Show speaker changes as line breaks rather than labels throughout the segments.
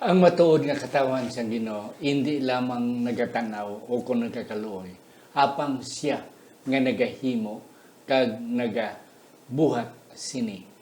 Ang matuod nga katawan sa Ginoo hindi lamang nagatanaw o kung nagkakaluoy, apang siya nga nagahimo kag nagabuhat sini.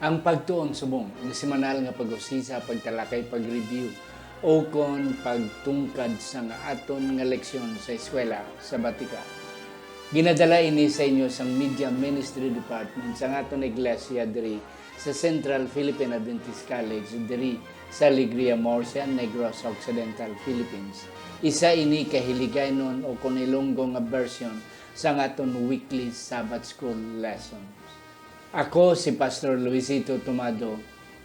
Ang pagtuon subong, ang semanal nga pag-usisa, pagtalakay, pag-review, o kon pagtungkad sa nga aton nga leksyon sa eskwela sa Batika. Ginadala ini sa inyo sang Media Ministry Department sa aton iglesia diri sa Central Philippine Adventist College diri sa Alegria, Murcia, Negros Occidental, Philippines. Isa ini kahiligaynon o kon Ilonggo nga version sa aton weekly Sabbath School lessons. Ako si Pastor Luisito Tomado,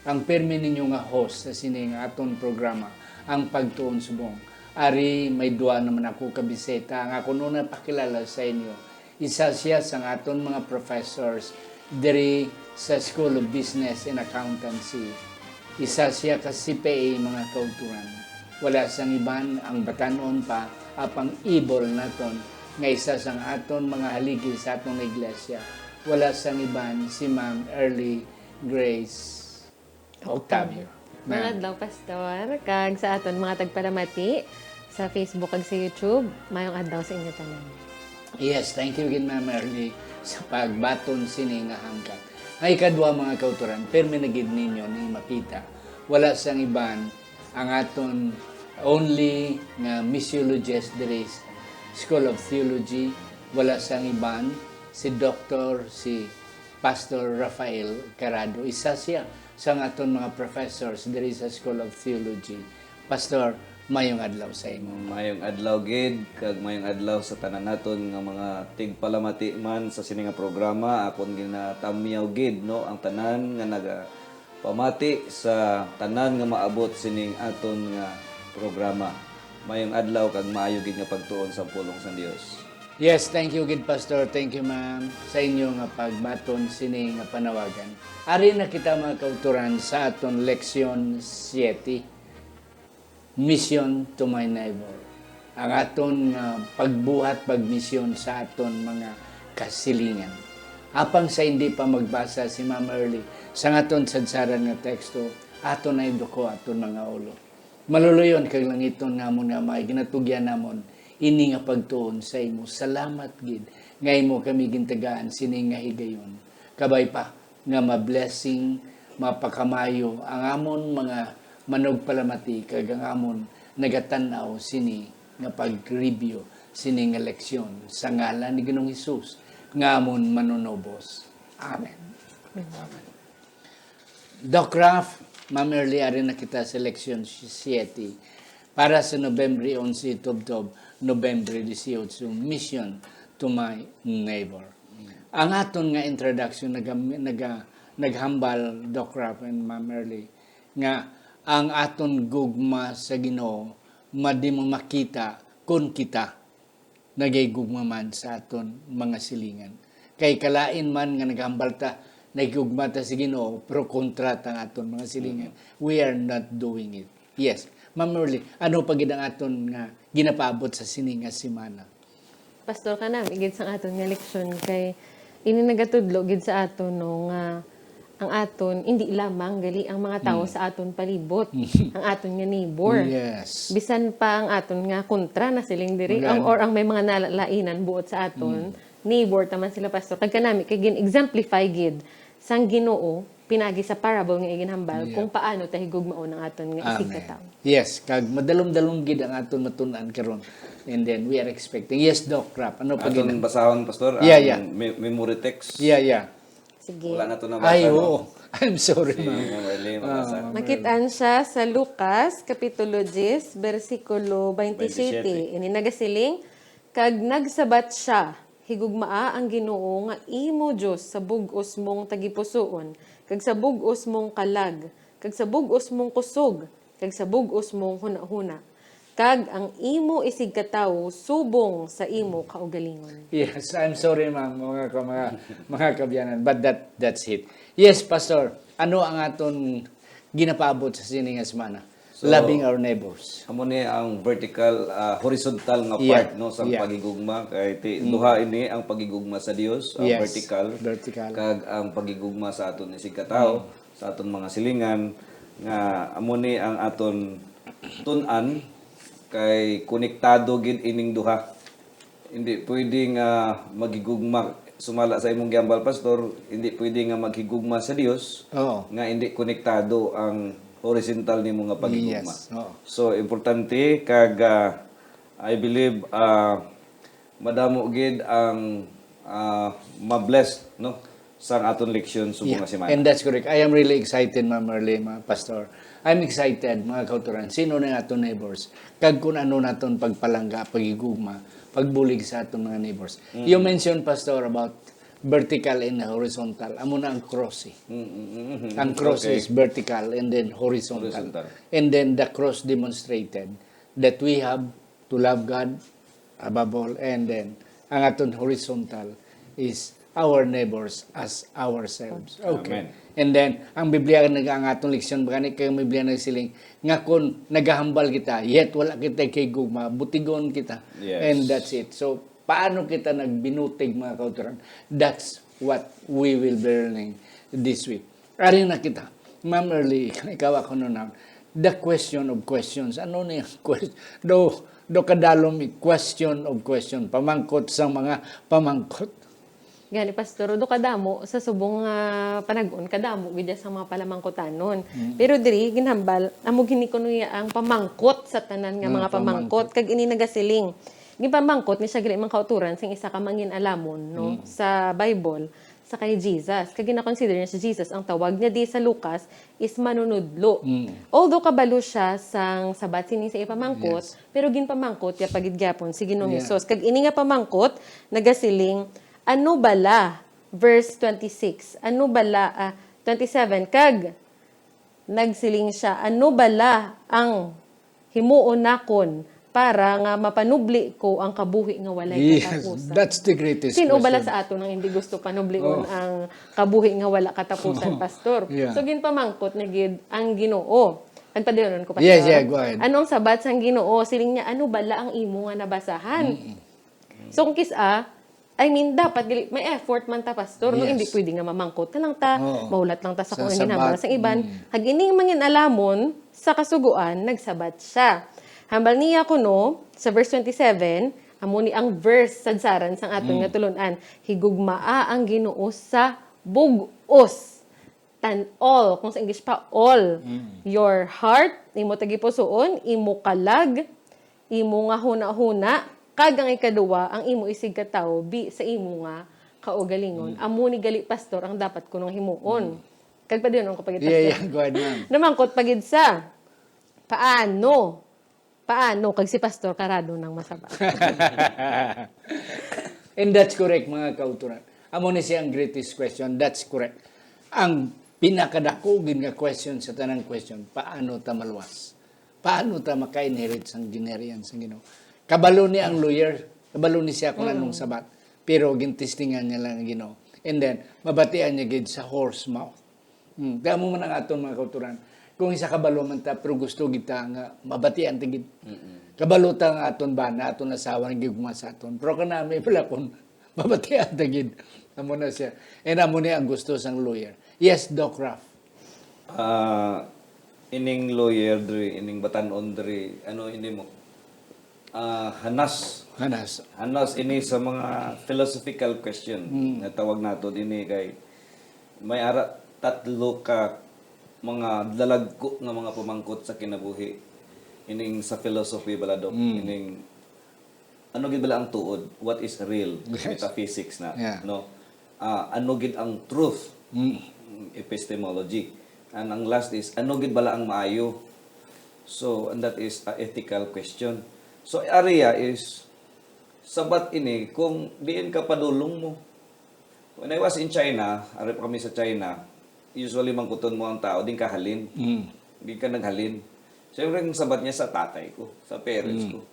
ang pirmi ninyo nga host sa sining aton programa, ang Pagtuon Subong. Ari, may duwa naman ako kabiseta. Ang ako nuna pakilala sa inyo, isa siya sa aton mga professors diri sa School of Business and Accountancy. Isa siya ka CPA mga kauturan. Wala sang iban ang batanon pa, apang ibol naton, nga isa sang aton mga haligi sa aton iglesia. Wala sang iban si Ma'am Early Grace Octavio.
Mga adlaw, Pastor, kag sa aton mga tagparamati sa Facebook kag sa YouTube, mayong adlaw sa inyo tanan.
Yes, thank you again Ma'am Early sa pagbaton sini nga hangkat. Ay kadwa mga kauturan, permi na gid ninyo ni makita. Wala sang iban ang aton only nga missiologist diri sa School of Theology. Wala sang iban si si Pastor Rafael Carado. Isa siya sa aton mga professors diri sa School of Theology. Pastor, mayong adlaw sa imo.
Mayong adlaw gid kag mayong adlaw sa tanan naton nga mga tigpalamati man sa sini nga programa. Akon ginatamyaw gid no ang tanan nga pamati sa tanan nga maabot sining aton nga programa. Mayong adlaw kag maayo gid nga pagtuon sa pulong sa Dios.
Yes, thank you, good Pastor. Thank you, ma'am, sa inyo nga pagbaton sini nga panawagan. Ari na kita mga kauturan sa aton leksyon 7, Mission to my neighbor. Ang aton nga pagbuhat, pagmisyon sa aton mga kasilingan. Apang sa hindi pa magbasa si Ma'am Early sa aton sadsaran nga teksto, aton ay duko aton mga ulo. Maluluyon kag langiton namon nga may ginatugyan namon ini nga pagtuon sa imo. Salamat gid nga imo kami gintagaan sini nga higayon. Kabay pa nga ma-blessing, mapakamayo ang amon mga manugpalamati kag ang amon nagatanaw sini nga pag-review sini nga leksyon sa ngalan ni Ginoong Hesus nga amon manunobos. Amen. Amen. Doc Raf, Ma'am Early, ari na kita sa leksyon 7 para sa Nobyembre 11 Tubtob, Nobyembre 18, Mission to my neighbor. Ang aton nga introduction naghambal Doc Raff and Ma'am Early nga ang aton gugma sa Ginoo madi mo makita kun kita nagigugma man sa aton mga silingan. Kay kalain man nga naghambal ta nagigugma ta sa Ginoo pero kontra ta aton mga silingan. We are not doing it. Yes. Ma'am Early, ano pa gid ang aton nga ginapaabot sa sini nga semana?
Pastor ka na, gid sa aton nga leksyon kay ini nagatudlo gid sa aton no nga ang aton hindi lamang gali ang mga tao sa aton palibot, ang aton nga neighbor.
Yes.
Bisan pa ang aton nga kontra na siling diri or ang may mga nalainan buot sa aton, neighbor taman sila pastor. Kag kanami kay gin-exemplify gid sang Ginoo pinagi sa parable nga iginhambal kung paano ta higugmaon ang aton nga isig ka tawo.
Yes, kag madalom-dalom gid ang aton matun-an karon. And then we are expecting. Yes, Doc Rap. Ano pa gid?
Aton basahon pastor
Yeah.
memory text.
Yeah.
Sige.
Wala na to na basa.
Ay, oo. I'm sorry,
Si
ma'am.
Ma'am Early, mabasa.
Makitaan siya sa Lucas, Kapitulo 10, versikulo 27. Ini nagasiling, kag nagsabat siya, higugmaa ang Ginoo nga imo Dios sa bug-os mong tagipusoon, kag sa bug-os mong kalag, kag sa bug-os mong kusog, kag sa bug-os mong huna-huna. Kag ang imo isig katawo subong sa imo kaugalingon.
Yes, I'm sorry ma'am, mga kabyanan, but that's it. Yes, Pastor, ano ang aton ginapaabot sa siningas mana? Loving our neighbors.
Amo ni ang vertical, horizontal nga
Yeah.
part no sa
Yeah.
pagigugma kay duha ini ang pagigugma sa Dios, ang
Yes.
vertical, kag ang pagigugma sa aton isig katawo, sa aton mga silingan nga amo ni ang aton tun-an kay konektado gid ining duha. Hindi pwede nga magigugma sumala sa imong giambal pastor, hindi pwede nga maghigugma sa Dios
Oo.
nga hindi konektado ang horizontal nimo nga pagigugma.
Yes. Oo.
So importante kag I believe madamo gid ang ma-bless no sa aton leksyon subong nga semana.
And that's correct. I am really excited, Ma'am Marley, Pastor. I'm excited, mga kauturan. Sino na aton neighbors? Kag kung ano naton pagpalangga, pagigugma, pagbulig sa aton mga neighbors. You mentioned, Pastor, about vertical and horizontal. Amo na ang cross eh. Ang cross
Okay.
is vertical and then horizontal.
Horizontal.
And then the cross demonstrated that we have to love God above all. And then ang aton horizontal is our neighbors as ourselves. Okay.
Amen.
And then, ang Biblia ang atong leksyon, baka kay Biblia nagsiling, nga kung naghahambal kita, yet wala kita kay gugma, butigon kita.
Yes.
And that's it. So, paano kita nagbinutig, mga kauturan? That's what we will be learning this week. Ari na kita. Ma'am Early, ikaw ako noon. The question of questions. Ano na yung question? Do kadalom question of question. Pamangkot sa mga pamangkot.
Gani pastor do kadamo sa subong panag-on kadamo gid sa mga palamangkotanon. Pero diri ginhambal amo gini kuno ang pamangkot sa tanan nga mga pamangkot kag ini nagasiling. Gipamangkot ni siya gali man kauturan sing isa ka mangin alamon no sa Bible sa kay Jesus. Kag gina-consider niya si Jesus ang tawag niya di sa Lucas is manunudlo. Although kabalo siya sang sabat sini sa ipamangkot, pero ginpamangkot ya pagidgyapon si Ginoong Hesus. Kag ini nga pamangkot nagasiling ano bala, verse 26, ano bala, 27, kag, nagsiling siya, ano bala ang himuon nakon para nga mapanubli ko ang kabuhi nga walay
Yes,
katapusan.
that's the greatest
Sino bala
question.
sa ato nang hindi gusto panublion ang kabuhi nga wala katapusan, pastor?
Yeah.
So, ginpamangkot na gid ang Ginoo. Pagpadayonon ko, pastor.
Yes, go ahead.
Anong sabat sang Ginoo? Siling niya, ano bala ang imo nga nabasahan? So, kung dapat may effort man ta pastor no
Yes.
hindi pwede nga mamangkot ka lang ta
Oo.
maulat lang ta sa
Sa
kung
sabat.
ginhambal sa iban hag ining mangin alamon sa kasuguan nagsabat siya hambal niya kuno sa verse 27 amo ni ang verse sadsaran sang aton nga tulunan higugmaa ang Ginoo sa bug-os tan all kung sa English pa all your heart imo tagipusoon imo kalag imo nga huna-huna kag ang ikaduwa, ang imo isig katawo, sa imo nga kaugalingon. Amo ni gali pastor ang dapat kunong himuon. Kag pa diyon ko pagid pastor.
Yeah, go ahead, ma'am.
Namangkot pagid sa paano kag si pastor karado nang masaba.
And that's correct, mga kauturan. Amo ni siyang greatest question. That's correct. Ang pinakadakugin nga question sa tanang question, paano ta maluwas? Paano ta maka-inherit sang ginerian sang Ginoo? Kabalo ni ang lawyer, kabalo ni siya kung anong sabat. Pero gintistingan niya lang ang Ginoo. And then, mabatian niya gid sa horse mouth. Kaya mo man ang aton mga kauturan. Kung isa kabalo man ta, pero gusto kita nga mabatian ta gid. Kabalo ta nga aton bana, aton asawa nga gigugma sa aton. Pero kanami pala kung mabatian ta gid. Amo na siya. And amo ni ang gusto sang lawyer. Yes, Doc Raff.
Ining lawyer diri, ining batanon diri, ano hindi mo? Hanas ini sa mga philosophical question na tawag nato ini kay may ara tatlo ka mga dalagko nga mga pamangkot sa kinabuhi ining sa philosophy balado ining ano gid bala ang tuod, what is real, metaphysics na no, ano gid ang truth, epistemology, and ang last is ano gid bala ang maayo. So and that is a ethical question. So area is sabat ini kung diin ka padulong mo. When I was in China, arep kami sa China, usually mangkuton mo ang tao, din ka halin. Di ka naghalin. Siyempre, ang sabat niya sa tatay ko, sa parents ko.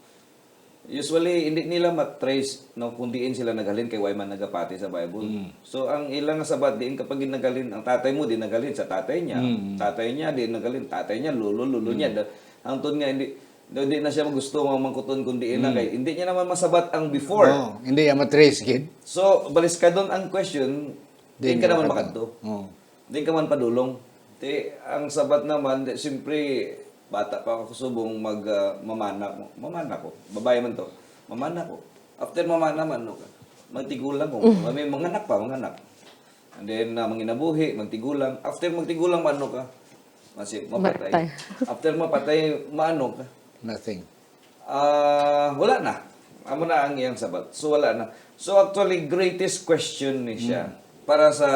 Usually, hindi nila matrace no, kung diin sila naghalin kay Wayman nagapati sa Bible. So, ang ilang sabat, diin kapag naghalin, ang tatay mo, di naghalin sa tatay niya. Tatay niya, di naghalin. Tatay niya, lulo niya. Ang tun nga, hindi na siya gusto mangkuton kung diin na kay. Hindi niya naman masabat ang before.
Oh, hindi yan matrace, kid.
So, balis ka doon ang question, diin ka naman makadto.
Oh.
Diin ka man padulong. Ang sabat naman, siyempre, bata pa ako subong mamana ko. Mamana ko. Babae man to. Mamana ko. After mamana man, no, magtigulang ko. May manganak pa, manganak. And then, manginabuhi, magtigulang. After magtigulang, maano ka? Mapatay. After mapatay, maano ka?
Nothing.
Wala na. Amo na ang iyang sabat. So, wala na. So, actually, greatest question ni siya. Para sa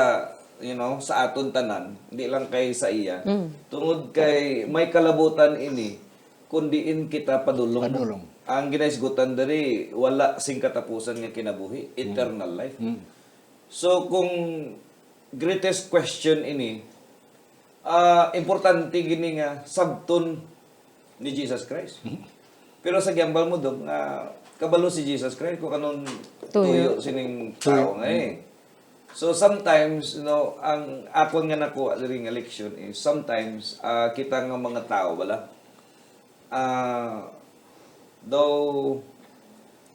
sa aton tanan, hindi lang kay sa iya. Tungod kay may kalabutan ini, kundiin kita padulong. Ang ginaisgutan diri, wala sing katapusan nga kinabuhi, eternal life. So kung greatest question ini, importante gini nga sabton ni Jesus Christ. Pero sa gyambal mo dong nga kabalo si Jesus Christ kung anong tuyo sining tao nga eh. So sometimes, ang akon nga nakuha diri nga leksyon is sometimes kita nga mga tao wala. Though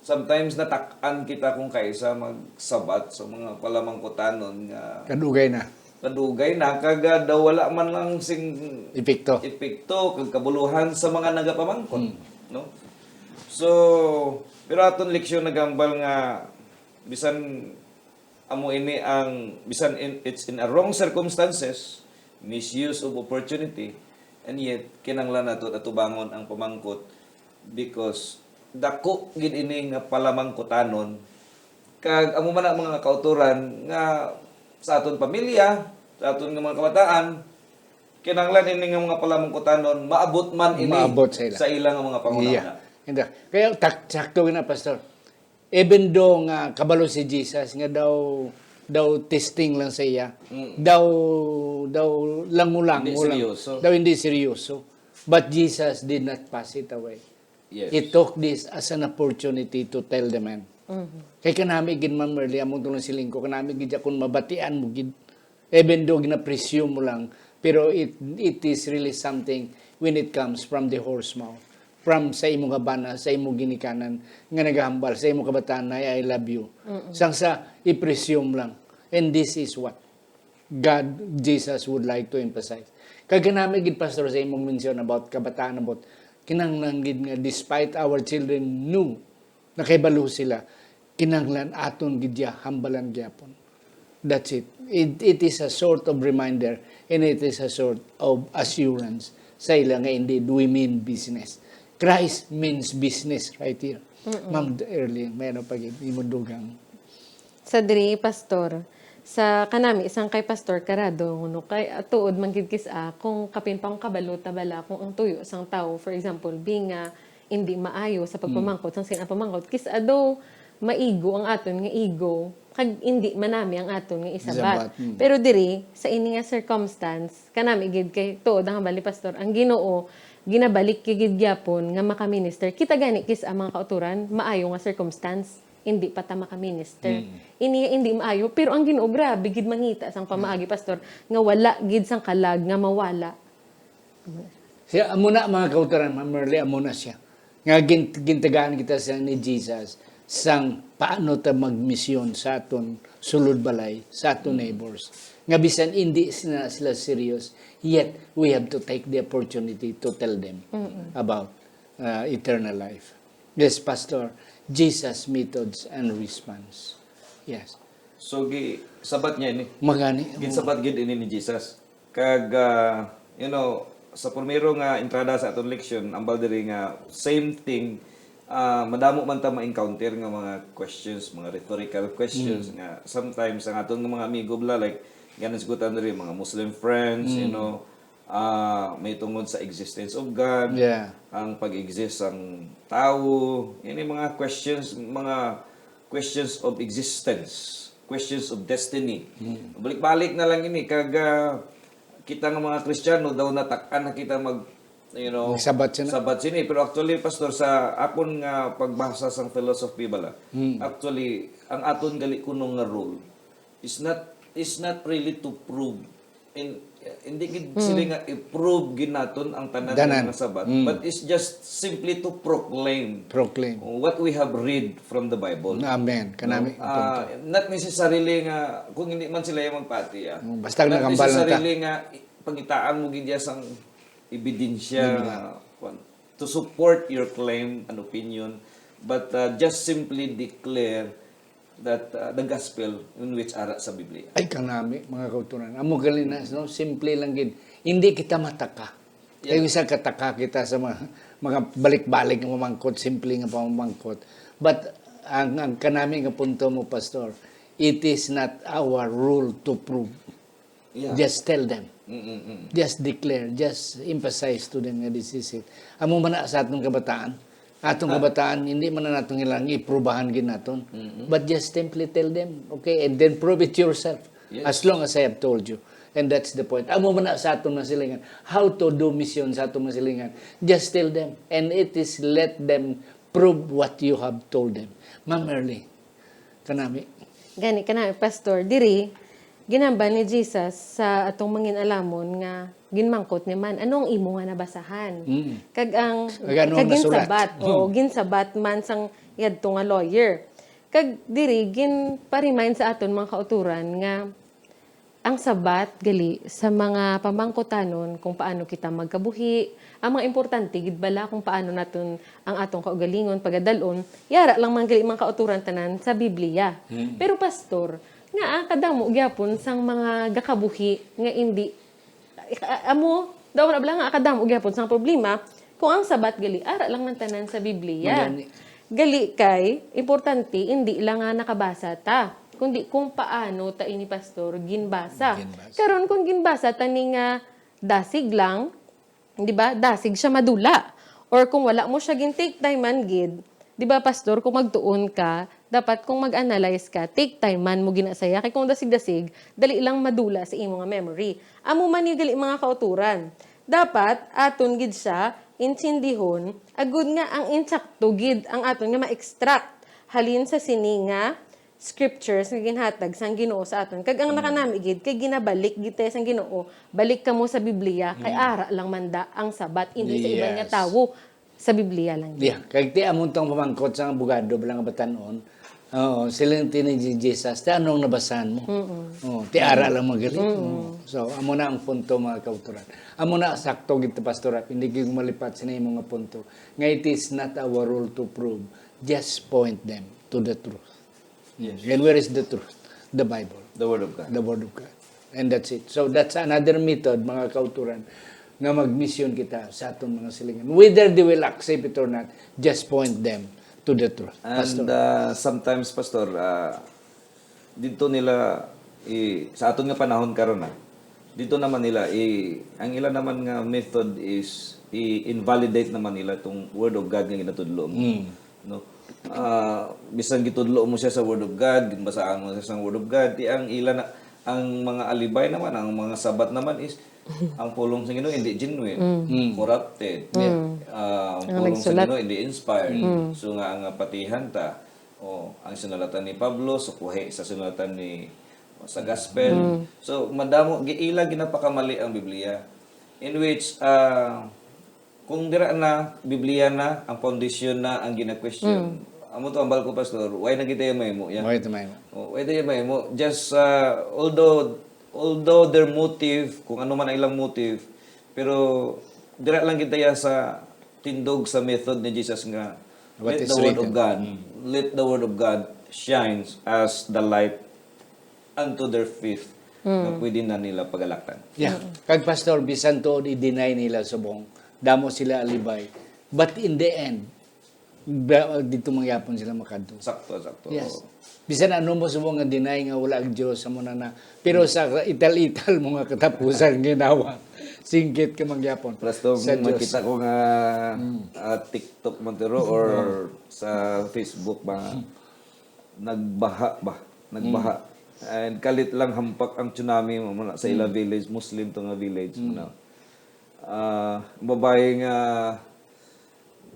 sometimes natak-an kita kung kaysa magsabat sa mga palamangkutanon nga kadugay na kaga daw wala man lang sing epekto kag kabuluhan sa mga nagapamangkot, no? So pero aton leksyon nagambal nga bisan amo ini ang bisan it's in a wrong circumstances, misuse of opportunity, and yet kinanglan nato atubangon ang pamangkot because dako gid ini nga palamangkotanon kag amo man ang mga kauturan nga sa aton pamilya, sa aton nga mga kabataan, kinanglan ini nga mga palamangkotanon maabot man ini sa ilang mga panguna.
Kaya sakto na pastor. Even though nga kabalo si Jesus nga daw testing lang sa iya. Daw langulang daw hindi seryoso. But Jesus did not pass it away.
Yes.
He took this as an opportunity to tell the man. Kay kanami gid man merli among tulong siling ko kanami gid kun mabatian mo gid. Even though gina-presume mo lang, pero it is really something when it comes from the horse mouth. From sa imong kabana, sa imong ginikanan, nga nagahambal, sa imong kabataan na I love you. Sang sa i-presume lang. And this is what Jesus would like to emphasize. Kaganami gid pastor sa imong mention about kabataan, about kinanglan gid nga despite our children knew nakahibalo sila, kinanglan aton gid hambalan gyapon. That's it. It is a sort of reminder and it is a sort of assurance sa ila nga indeed we mean business. Christ means business right here. Ma'am, early, mayroon pa imundugang.
Sa diri, pastor, sa kanami, isang kay pastor, karado, kay tuod, manggigkis kung kapin pang kabalo, tabala, kung ang tuyo, sang tao, for example, being hindi maayo sa pagpamangkot, sang sinapamangkot, kis ado, maigo ang aton nga ego, kag hindi manami ang aton nga isabat. Pero diri, sa ini nga circumstance, kanami, gid kay tuod, ang bali, pastor, ang Ginoo, ginabalik kigid gyapon nga maka-minister. Kita gani kis ang mga kauturan maayo nga circumstance, hindi pa ta maka-minister. Hindi maayo pero ang Ginoo grabe gid mangita sang pamaagi pastor nga wala gid sang kalag nga mawala.
Siya amo na mga kauturan, Merly amo na siya. Nga gintagaan kita sa ni Jesus sang paano ta magmisyon sa aton sulod balay, sa aton neighbors. Nga bisan hindi sila serious, yet we have to take the opportunity to tell them about eternal life. Yes, Pastor, Jesus' methods and response. Yes.
So, sabat niya ini.
Magani.
Sabat gid ini ni Jesus. Kag, sa primero nga entrada sa atong leksyon, ambal diri nga same thing, madamo man ta ma-encounter nga mga questions, mga rhetorical questions nga sometimes ang atong mga amigo bla like ganan sigutan diri mga Muslim friends, may tungod sa existence of God,
Yeah.
ang pag-exist ng tao, yan yung mga questions of existence, questions of destiny. Balik-balik na lang ini kag kita nga mga Kristiyano daw natak-an na kita
Magsabat sila.
sabat sini, pero actually pastor sa akon nga pagbasa sa philosophy bala, actually ang aton gali kuno nga role is not really to prove hindi gid sila nga i-prove ginaton ang tanan
Tanan.
nga sabat, but it's just simply to proclaim
Proclaim.
what we have read from the Bible.
Amen. Kanami.
Not necessarily nga kung hindi man sila yung magpati.
Basta
not
nakambal na ta.
necessarily nga pangitaan mo gid sang ebidensya to support your claim and opinion, but just simply declare that the gospel in which ara sa Biblia.
Ay, kanami, mga kauturan. Amo galinas, no? Simple lang gid. Hindi kita mataka. Kaya isa kataka kita sa mga balik-balik nga pamangkot, simple nga pamangkot. But ang kanami nga punto mo, Pastor, it is not our rule to prove.
Yeah.
Just tell them.
Mm-mm-mm.
Just declare, just emphasize to them nga this is it. Amo man na sa atong kabataan. Atong kabataan, hindi man na natong ilang iprubahan ginaton. But just simply tell them, okay, and then prove it yourself.
Yes.
As long as I have told you. And that's the point. Amo man na sa atong masilingan. How to do mission sa atong masilingan. Just tell them. And it is let them prove what you have told them. Ma'am Early, kanami.
Gani kanami pastor diri ginamba ni Jesus sa atong mangin alamon nga ginmangkot ni man anong imo nga nabasahan. Kag ang
Kag ano ang nasulat?
ginsabat o ginsabat man sang yadto nga lawyer. Kag diri gin pa-remind sa aton mga kauturan nga ang sabat gali sa mga pamangkotanon kung paano kita magkabuhi, ang mga importante gid bala kung paano naton ang atong kaugalingon pagadalon, yara lang man gali mga kauturan tanan sa Biblia. Pero pastor, nga ang kadamo gyapon sang mga gakabuhi nga hindi amo daw na bala nga kadamo gyapon sang problema kung ang sabat gali ara lang man tanan sa Biblia.
Magani.
Gali kay importante hindi lang nga nakabasa ta kundi kung paano ta ini pastor ginbasa. Karon kung ginbasa tani nga dasig lang, di ba? Dasig siya madula. Or kung wala mo siya gin take time man gid, di ba pastor, kung magtuon ka, dapat kung mag-analyze ka, take time man mo ginasaya. Kay kung dasig-dasig, dali lang madula sa imo nga memory. Amo man yung gali mga kauturan. Dapat aton gid siya insindihon, agud nga ang insakto gid ang aton nga ma-extract halin sa sininga scriptures nga ginhatag sang Ginoo sa aton. Kag ang nakanami gid kay ginabalik gid tayo sang Ginoo, balik kamo sa Biblia kay ara lang manda ang sabat hindi sa iba nga
Yes.
tawo sa Biblia lang gid.
Yeah, kay ti amon tong pamangkot sa abogado bilang batanon. Oo, silang tinig Jesus, ti anong nabasahan mo? Oo, ti ara lang magalit. So, amo na ang punto mga kauturan. Amo na sakto gid ti pastorat, hindi gyud malipat sa imong nga punto. Nga it is not our role to prove, just point them to the truth.
Yes.
And where is the truth? The Bible.
The Word of God.
The Word of God. And that's it. So that's another method, mga kauturan, nga mag-mission kita sa aton mga silingan. Whether they will accept it or not, just point them to the truth.
And sometimes, Pastor, dito nila, sa aton nga panahon karon dito naman nila, ang ilan naman nga method is i-invalidate naman nila itong Word of God nga ginatudlo mo. No? Bisan gitudlo mo siya sa Word of God, ginbasaan mo siya sa Word of God, ang ilan na, ang mga alibay naman, ang mga sabat naman is, ang pulong sa Ginoo hindi genuine, corrupted. Ang pulong sa Ginoo hindi inspired. So nga ang patihan ta, ang sinulatan ni Pablo, sukuhi sa sinulatan ni sa gospel. So madamo giila ginapakamali ang Biblia in which kung dira na Biblia na ang foundation na ang gina-question. Amo to ang balko pastor, why na kita mahimo yan?
Okay, tumay mo.
Why na mahimo? Just although their motive, kung ano man ang ilang motive, pero dira lang kita sa tindog sa method ni Jesus nga
What
let
is
the word
written.
of God, let the word of God shines as the light unto their faith na pwede na nila pagalaktan.
Yeah. Kag pastor, bisan to i-deny nila subong, damo sila alibay. But in the end, dito mangyapon sila makadto.
Sakto.
Yes. Bisan ano mo subong nga deny nga wala ang Dios sa mo na. Pero sa ital-ital mo nga katapusan ginawa. Singkit ka magyapon.
Plasto
sa Diyos.
makita ko nga TikTok Montero or sa Facebook ba nagbaha ba nagbaha and kalit lang hampak ang tsunami mo muna sa ila village, Muslim to nga village muna. Babae nga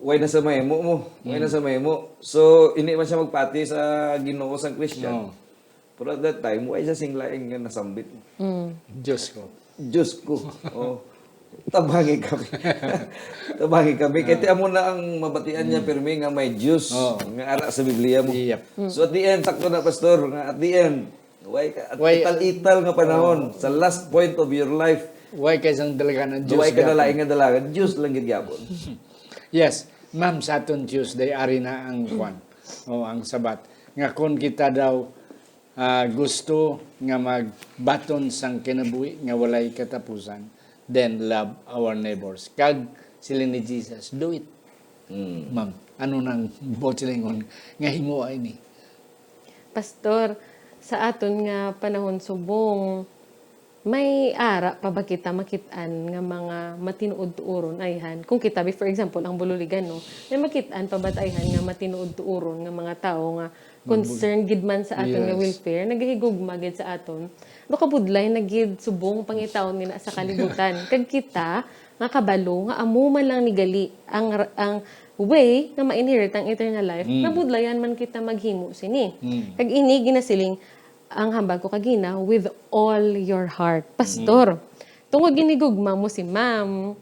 way na sa mahimo mo, way na sa mahimo. So ini man siya magpati sa Ginoo sang Christian. Pero at that time, way siya singlaing nga nasambit.
Diyos ko.
Diyos ko. Oh. Tabangi kami. Tabangi kami. Kaya amo na ang mabatian niya pirmi nga may Diyos nga ara sa Biblia mo.
Yep.
So at the end, takto na pastor, nga at the end, at ital-ital nga panahon, sa last point of your life,
Way ka isang dalaga ng Diyos.
duway ka na laing nga dalaga, Diyos lang gid gyapon.
Yes. Ma'am, sa aton Tuesday, ari na ang kwan. Ang sabat. Nga kung kita daw gusto nga magbaton sang kinabuhi nga walay katapusan, then love our neighbors. Kag sila ni Jesus, do it. Ma'am, ano nang botilingon nga himuha ini?
Pastor, sa aton nga panahon subong, may ara pa ba kita makitaan nga mga matinuod tuuron ayhan? Kung kita, for example, ang bululigan, no? May makitaan pa ba ayhan nga matinuod tuuron nga mga tao nga concerned gid man sa aton nga welfare, nagahigugma gid sa aton. Do kabudlay nagid subong pangitawon nila sa kalibutan. Kag kita nga kabalo nga amo man lang ni gali ang way na ma-inherit ang eternal life, nabudlayan man kita maghimo sini. Kag ini ginasiling ang hambag ko kagina with all your heart. Pastor, tungod ginigugma mo si ma'am,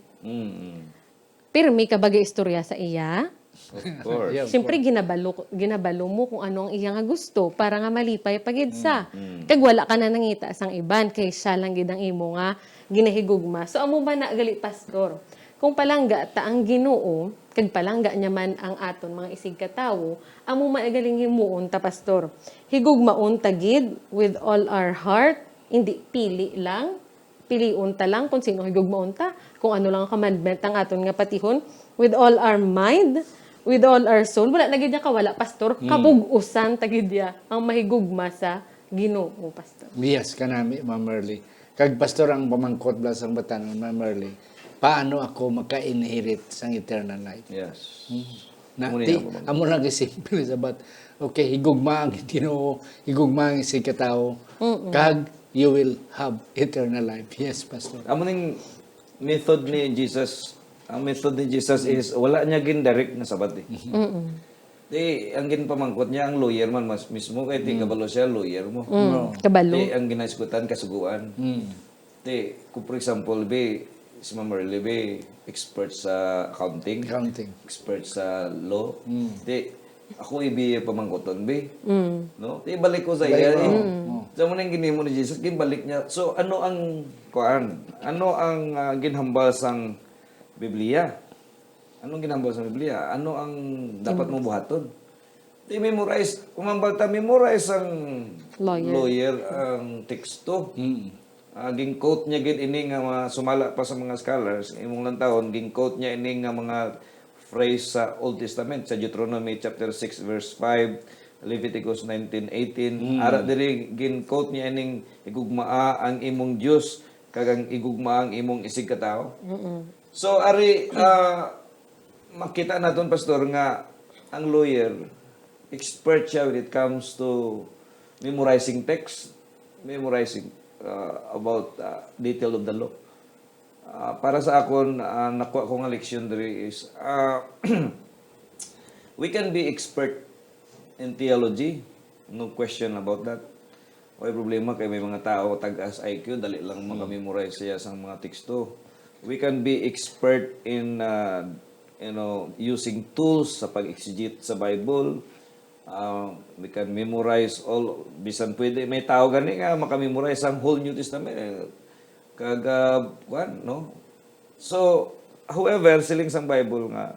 pirmi ka bagay istorya sa iya.
Of course.
Yeah,
Siyempre, ginabalo mo kung ano ang iya nga gusto para nga malipay pagid sa. Kag wala ka na nangita sang iban, kay siya lang gid ang imo nga ginahigugma. So, amo ba na gali, pastor? Kung palangga ta ang Ginoo, kag palangga niya man ang aton mga isig katawo, amo maagaling himuon ta, pastor. Higugmaon ta gid with all our heart, hindi pili lang, piliun ta lang kung sino higugmaon ta, kung ano lang ang commandment ang aton nga patihon, with all our mind, with all our soul. Wala na gid niya kawala, pastor. Kabug-usan ta gid ya ang mahigugma sa Ginoo, pastor.
Yes, kanami, Ma'am Merly. Kag pastor ang pamangkot blas ang batanon, Ma'am Merly. Paano ako maka-inherit sang eternal life?
Yes.
Na,
Muna
di,
yan, pamangkot.
amo na simple sabat. Okay, higugma ang Ginoo, higugma ang isig katao. Kag you will have eternal life. Yes, pastor.
Amo ning method ni Jesus, ang method ni Jesus is wala niya gin direct na sabat eh. Di ang ginpamangkot niya ang lawyer man mas mismo kay ti kabalo siya lawyer mo.
Kabalo.
Di ang ginaisgutan kasuguan. Di kung for example be si Ma'am Merly be expert sa accounting,
Counting.
expert sa law. Di ako ibi pamangkoton be. No? Di balik ko sa iya. Sa mo nang ginimo ni Jesus, ginbalik niya. So ano ang kuan? Ano ang ginhambal sang Biblia? Anong ginambal sa Biblia? Ano ang dapat mo buhaton? Di memorize, kumambal ta memorize ang lawyer ang teksto. Ging quote niya gid ini nga sumala pa sa mga scholars imong lang taon ging quote niya ini nga mga phrase sa Old Testament sa Deuteronomy chapter 6 verse 5, Leviticus 19:18. Ara diri gin quote niya ining igugmaa ang imong Dios kag ang igugmaa ang imong isig katao. So ari makita naton pastor nga ang lawyer expert siya when it comes to memorizing text, memorizing about detail of the law. Para sa akon nakuha ko nga leksyon diri is we can be expert in theology, no question about that. May problema kay may mga tao tag-as IQ dali lang makamemorize siya sa mga teksto. We can be expert in using tools sa pag-exegete sa Bible. We can memorize all, bisan pwede, may tao gani nga makamemorize ang whole New Testament. No? So, however, siling sang Bible nga,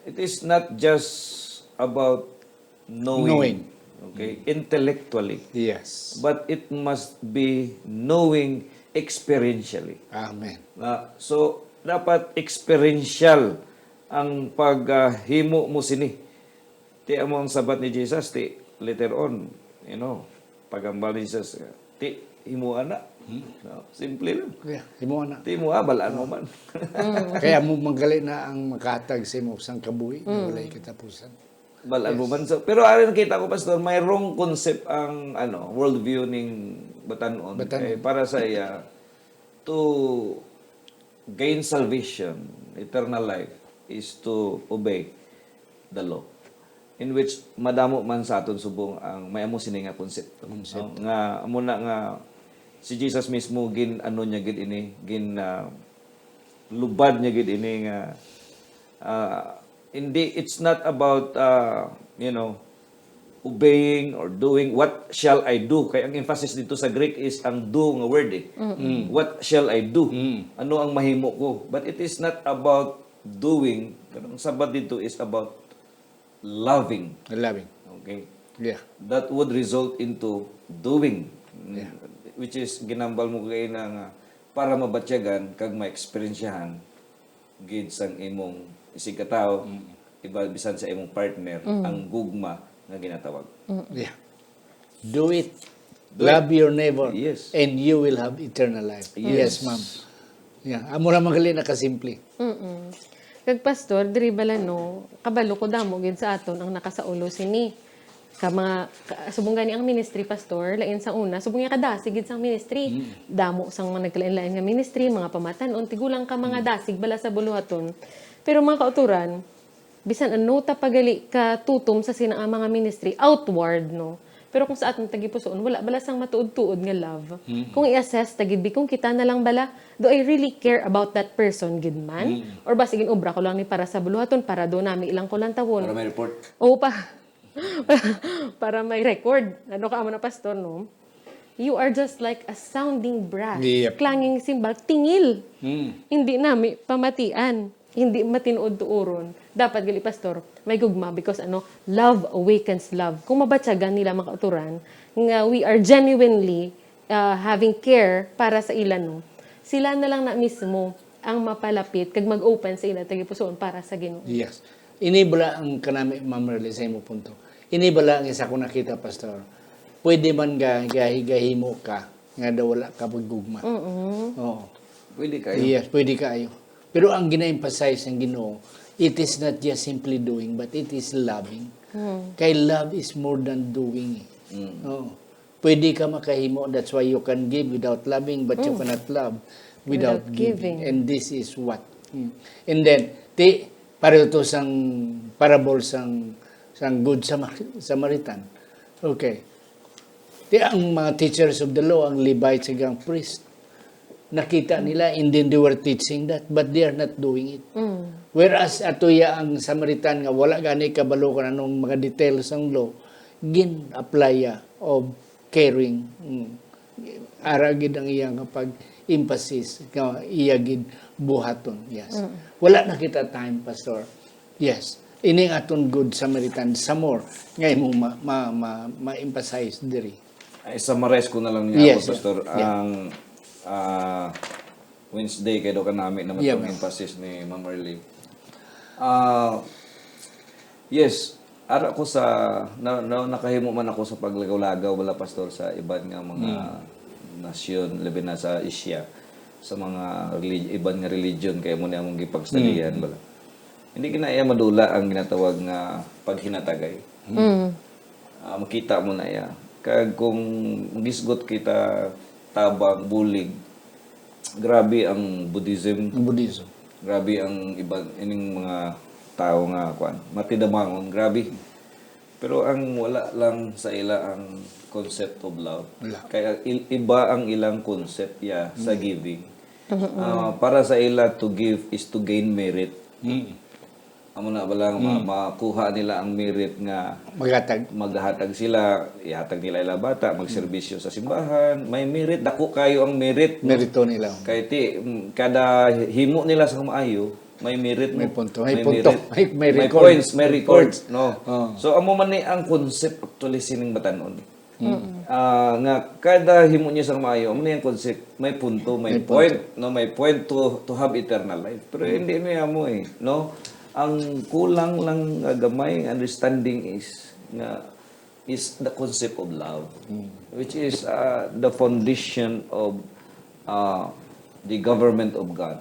it is not just about knowing. Okay? Intellectually.
Yes.
But it must be knowing experientially.
Amen.
So, dapat experiential ang paghimo mo sini. Ti amo ang sabat ni Jesus, ti later on, pagambal ni Jesus, ti imo ana. No, simple lang.
Kaya, imo na.
Di mo balaan mo man.
Kaya mo manggali na ang makatag sa imo sang kabuhi na walay katapusan.
Balaan mo man. So, pero ari nakita ko pastor, may wrong concept ang worldview ning Batanon.
Batanon.
Para sa iya to gain salvation, eternal life is to obey the law. In which madamo man sa aton subong ang may amo sini nga konsepto. No? Nga amo na nga si Jesus mismo gin niya gid ini gin lubad niya gid ini nga hindi it's not about obeying or doing what shall I do. Kaya ang emphasis dito sa Greek is ang do nga word eh. What shall I do? Ano ang mahimo ko? But it is not about doing. Ang sabat dito is about loving.
Loving.
Okay?
Yeah.
That would result into doing. Which is ginambal mo kay na nga para mabatyagan kag ma-experiensyahan gid sang imong isig katao iba bisan sa imong partner ang gugma nga ginatawag.
Yeah. Do it. Love your neighbor.
Yes.
And you will have eternal life. Yes, ma'am. Yeah. Amo ra magali na kasimple.
Kag pastor, diri bala no, kabalo ko damo gid sa aton ang nakasaulo sini. Subong gani ang ministry pastor, lain sang una, subong nga kadasig gid sang ministry. Damo sang mga nagkalain-lain nga ministry, mga pamatan-on, tigulang ka mga dasig bala sa buluhaton. Pero mga kauturan, bisan ano ta pagali ka tutom sa sinang mga ministry outward no. Pero kung sa aton tagipusoon, wala bala sang matuod-tuod nga love. Kung i-assess tagid bi kung kita na lang bala, do I really care about that person gid man? Or ba sigin obra ko lang ni para sa buluhaton para do nami ilang ko lang tawon.
Para may report.
Oo pa. Para may record. Ano ka amo na pastor no? You are just like a sounding brass.
Yep.
Clanging cymbal, tingil. Hindi nami pamatian. Hindi matinood tuuron. Dapat gali pastor, may gugma because love awakens love. Kung mabatyagan nila mga kauturan, nga we are genuinely having care para sa ilan no. Sila na lang na mismo ang mapalapit kag mag-open sa ila tagipusoon para sa Ginoo.
Yes. Inibala ang kanami, Ma'am Merly, sa imo punto. Inibala ang isa ko nakita, Pastor. Pwede man gahimo ka, nga daw wala ka paggugma. Oo.
Pwede kayo.
Yes, pwede kayo. Pero ang gina-emphasize ng Ginoo, it is not just simply doing, but it is loving. Kay love is more than doing. Oo. Pwede ka makahimo, that's why you can give without loving, but you cannot love without giving. And this is what. And then, pareho to sang parable sang Good Samaritan. Okay. Ang mga teachers of the law, ang Levites ang priest, nakita nila, and then they were teaching that, but they are not doing it. Whereas atoya ang Samaritan nga wala gani kabalo kan anong mga details ang law, gin-apply of caring. Aragid ang iyang pag-emphasis, iyagid buhaton. Yes. Wala na kita time, Pastor. Yes. Ining aton Good Samaritan sa more ngay mo ma-emphasize diri.
Ay summarize ko na lang
Yes,
pastor ang Wednesday kay do ka namin na matong emphasis ni Ma'am Early. Yes, ara ko sa nakahimo man ako sa paglagaw-lagaw wala pastor sa iban nga mga nasyon labi na sa Asia sa mga iban nga religion kay mo na among gipagstudian bala. Hindi kinaya madula ang ginatawag nga paghinatagay. Makita mo na ya. Kag kung gisgot kita tabang bulig, grabe ang Buddhism. Grabe ang ining mga tao nga matidamangon, grabe. Pero ang wala lang sa ila ang concept of love. Kaya iba ang ilang concept sa giving. Para sa ila to give is to gain merit. Amo na balang makuha nila ang merit nga maghatag sila, ihatag nila ila bata, magserbisyo sa simbahan, may merit, dako kayo ang merit.
Merito nila.
Kay kada himo nila sa maayo, may merit,
may punto,
may
punto,
merit,
may record.
points, may records, no. So amo man ni ang concept actually sining batanon. Nga kada himo niya sa maayo, amo ni ang concept, may punto, may point, no, may point to have eternal life. Pero hindi niya mo no. Ang kulang lang gamay understanding is nga is the concept of love, which is the foundation of the government of God.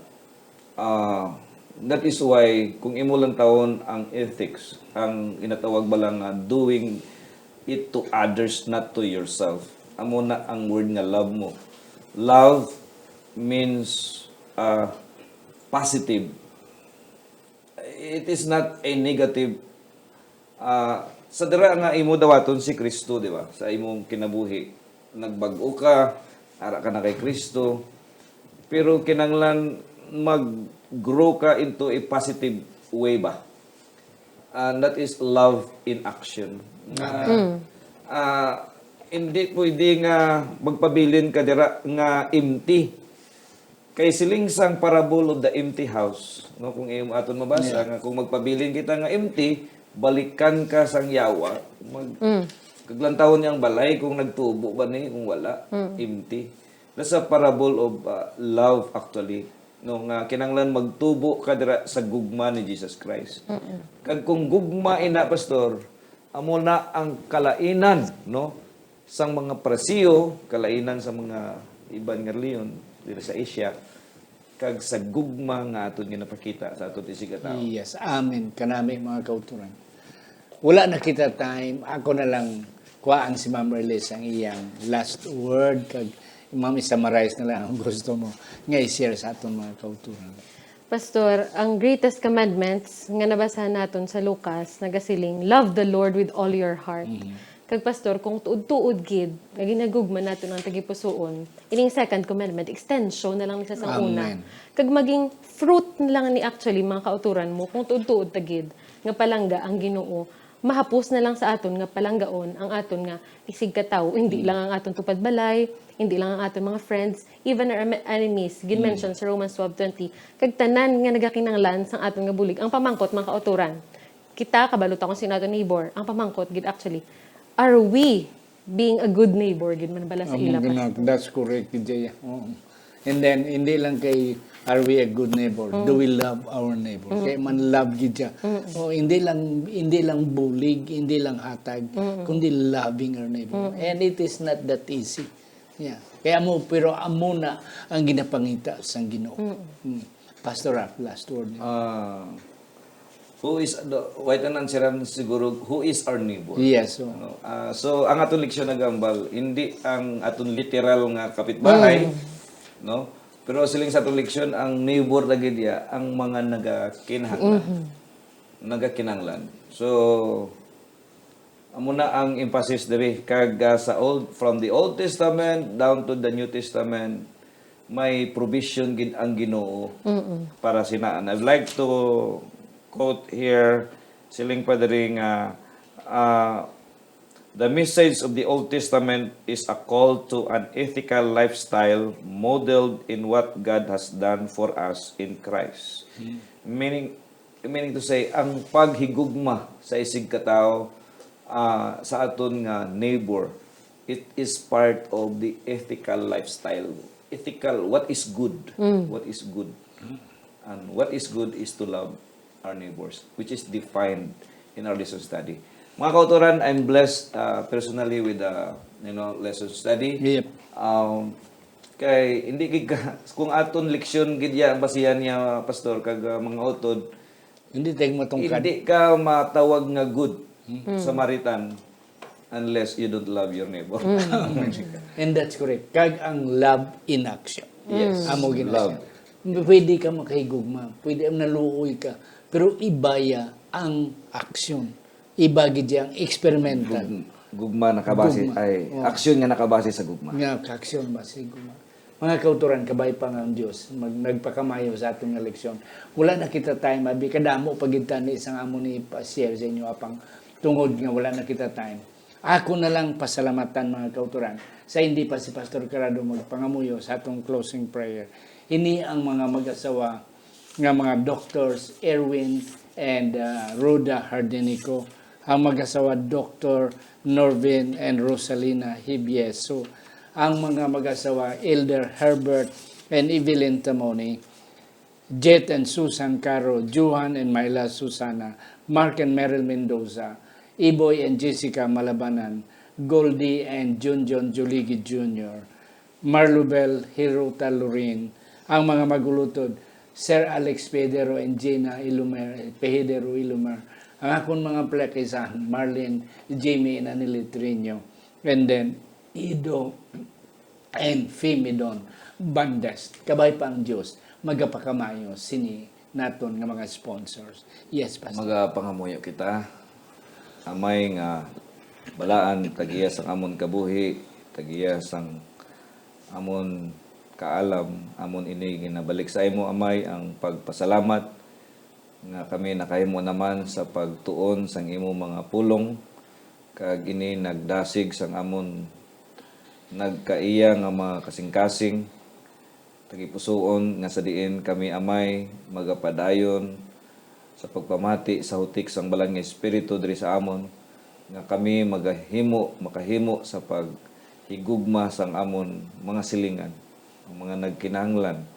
That is why, kung imo lang taon ang ethics, ang inatawag ba lang doing it to others, not to yourself. Amo na ang word nga love mo. Love means positive. It is not a negative. Sa dira nga imo dawaton si Kristo, di ba? Sa imong kinabuhi, nagbag-o ka, ara ka na kay Kristo, pero kinanglan mag-grow ka into a positive way ba? And that is love in action. Hindi pwede nga magpabilin ka dira nga empty. Kay siling sang parable of the empty house, no, kung imo aton mabasa nga kung magpabilin kita nga empty, balikan ka sang yawa, kaglantawon niyang balay kung nagtubo ba ni, kung wala, empty. That's a parable of love actually. Nung kinanglan magtubo ka dira sa gugma ni Jesus Christ. Kag kung gugma ina pastor, amo na ang kalainan, no, sang mga Parisiyo, kalainan sa mga iban nga reliyon dito sa Asia, kag sa gugma nga aton ginapakita sa aton isig tawo.
Yes, amen. Kanami mga kauturan. Wala na kita time. Ako na lang kuhaan si Ma'am Merlis ang iyang last word. Kag Ma'am, summarize na lang ang gusto mo nga i-share sa aton mga kauturan.
Pastor, ang greatest commandments nga nabasahan naton sa Lucas, nagasiling, love the Lord with all your heart. Kag pastor, kung tuod-tuod gid, nga ginagugma naton ang tagipusoon, ining second commandment, extension na lang sa una.
Amen.
Kag maging fruit na lang ni actually mga kauturan mo, kung tuod-tuod tagid, nga palangga ang Ginoo, mahapos na lang sa aton nga palanggaon ang aton nga isig katawo, hindi lang ang aton tupad balay, hindi lang ang aton mga friends, even our enemies, gin-mention sa Romans 12:20, kag tanan nga nagakinanglan sang aton nga bulig, ang pamangkot mga kauturan. Kita kabalot ako sa aton neighbor, ang pamangkot gid actually, are we being a good neighbor gid man bala sa ila pa.
That's correct, Jaya. And then, hindi lang kay are we a good neighbor? Do we love our neighbor? Kaya man love gid siya. Hindi lang bulig, hindi lang hatag, kundi loving our neighbor. And it is not that easy. Yeah. Kaya mo, pero amo na ang ginapangita sa Ginoo. Pastor Ralph, last word.
Who is white and answeran siguro, who is our neighbor?
Yes.
So ang atong leksyon nagambal, hindi ang atong literal nga kapitbahay, no? Pero siling sa atong leksyon, ang neighbor na gid ya ang mga nagakinahanglan. So amo na ang emphasis diri kag from the Old Testament down to the New Testament, may provision gid ang Ginoo para sinaan. I'd like to quote here, siling padring the message of the Old Testament is a call to an ethical lifestyle modeled in what God has done for us in Christ. Meaning to say, ang paghigugma sa isig katao sa aton nga neighbor, it is part of the ethical lifestyle. Ethical, what is good? What is good? And what is good is to love our neighbors, which is defined in our lesson study. Mga kauturan, I'm blessed personally with the lesson study.
Yep.
Kay hindi kung aton leksyon gidya ang basihan niya pastor kag mga utod,
Hindi tayo matungkad.
hindi ka matawag nga good Samaritan unless you don't love your neighbor.
And that's correct. Kag ang love in action.
Yes.
Amo
Love.
Pwede ka makahigugma, pwede ang naluoy ka, pero ibaya ang aksyon. Iba gid ang experimental.
Gugma nakabase
Gugma.
ay aksyon nga nakabase sa gugma.
Nga aksyon ba si gugma. Mga kauturan, kabay pa nga ang Diyos, nagpakamayo sa atong nga leksyon. Wala na kita time, abi kadamo pagitan ni isang amo ni pa-share sa inyo apang tungod nga wala na kita time. Ako na lang pasalamatan mga kauturan sa hindi pa si Pastor Carado magpangamuyo sa atong closing prayer. Ini ang mga mag-asawa nga mga doctors, Erwin and Rhoda Hardenico, ang mag-asawa Dr. Norvin and Rosalina Hibieso, ang mga mag-asawa Elder Herbert and Evelyn Tamoni, Jet and Susan Caro, Johan and Myla Susana, Mark and Meryl Mendoza, Iboy and Jessica Malabanan, Goldie and Junjon Juligi Jr., Marlubel Hiruta Lorin, ang mga magulutod, Sir Alex Pedero and Gina Pedero Ilumer, ang akong mga plakisan, Marlene, Jamie Nanilitrino, and then Ido and Femidon Bandas. Kabay pa ang Diyos, magapakamayo sini naton nga mga sponsors. Yes, Pastor.
Magapangamuyo kita. Amay nga balaan tagiya sang amon kabuhi, tagiya sang amon kaalam, amon ini ginabalik sa imo amay ang pagpasalamat nga kami nakahimo naman sa pagtuon sang imo mga pulong kag ini nagdasig sang amon nagkaiya nga mga kasing-kasing tagipusoon nga sa diin kami amay magapadayon sa pagpamati sa hutik sang balang nga espiritu diri sa amon nga kami makahimo sa paghigugma sang amon mga silingan, ang mga nagkinahanglan.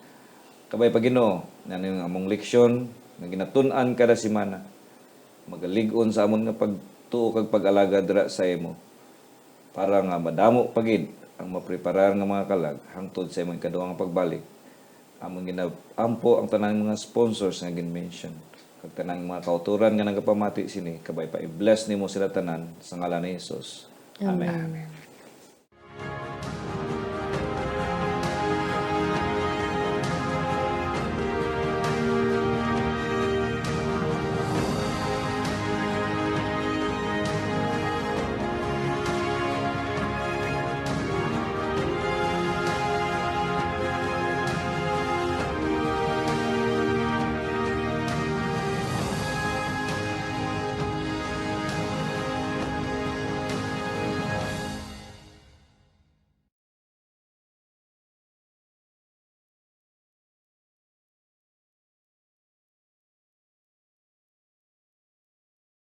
Kabay pa Ginoo, nan yung among leksyon nga ginatun-an kada semana. Magalig-on sa amon nga pagtuo kag pag-alaga dira sa imo para nga madamo pagid ang mapreparar nga mga kalag hangtod sa imong ikaduhang pagbalik. Amon ginampo ang tanang mga sponsors nga gin-mention. Kag tanang mga kauturan nga nagapamati sini, kabay pa i-bless nimo sila tanan sa ngalan ni Hesus. Amen.
Amen.